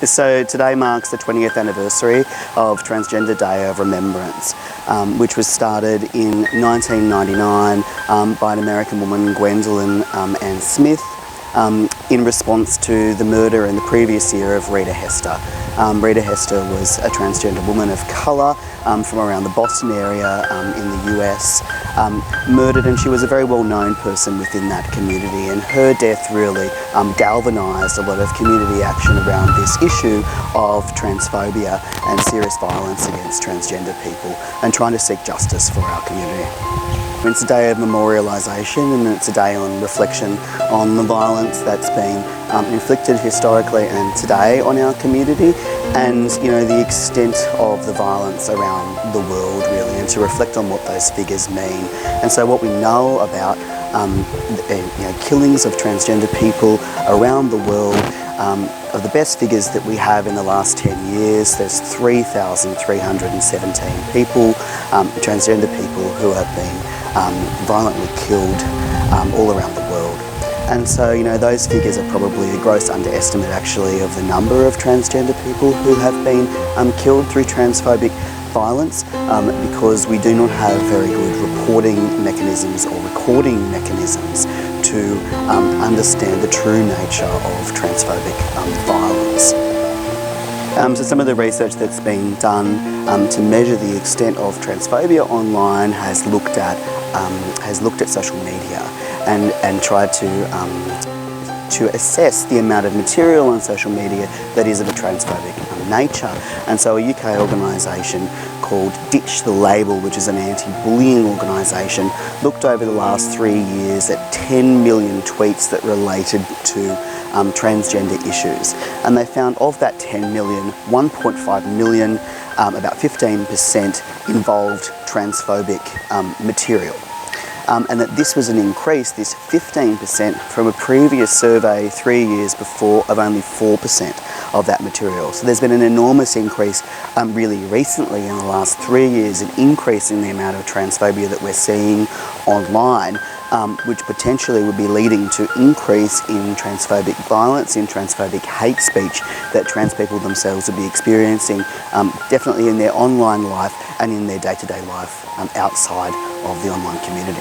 So today marks the 20th anniversary of Transgender Day of Remembrance, which was started in 1999 by an American woman, Gwendolyn Ann Smith, in response to the murder in the previous year of Rita Hester. Rita Hester was a transgender woman of colour from around the Boston area in the US, murdered, and she was a very well-known person within that community, and her death really galvanised a lot of community action around this issue of transphobia and serious violence against transgender people and trying to seek justice for our community. It's a day of memorialisation, and it's a day on reflection on the violence that's been inflicted historically and today on our community, and the extent of the violence around the world really, and to reflect on what those figures mean. And so what we know about killings of transgender people around the world, of the best figures that we have in the last 10 years, there's 3,317 people, transgender people, who have been violently killed all around the world. And so, those figures are probably a gross underestimate actually of the number of transgender people who have been killed through transphobic violence, because we do not have very good reporting mechanisms or recording mechanisms to understand the true nature of transphobic violence. So some of the research that's been done to measure the extent of transphobia online has looked at social media and tried to assess the amount of material on social media that is of a transphobic nature. And so a UK organisation called Ditch the Label, which is an anti-bullying organisation, looked over the last 3 years at 10 million tweets that related to transgender issues. And they found of that 10 million, 1.5 million, about 15%, involved transphobic material. And that this was an increase, this 15%, from a previous survey 3 years before of only 4% of that material. So there's been an enormous increase really recently in the last 3 years, an increase in the amount of transphobia that we're seeing online, which potentially would be leading to increase in transphobic violence, in transphobic hate speech that trans people themselves would be experiencing, definitely in their online life and in their day-to-day life outside of the online community.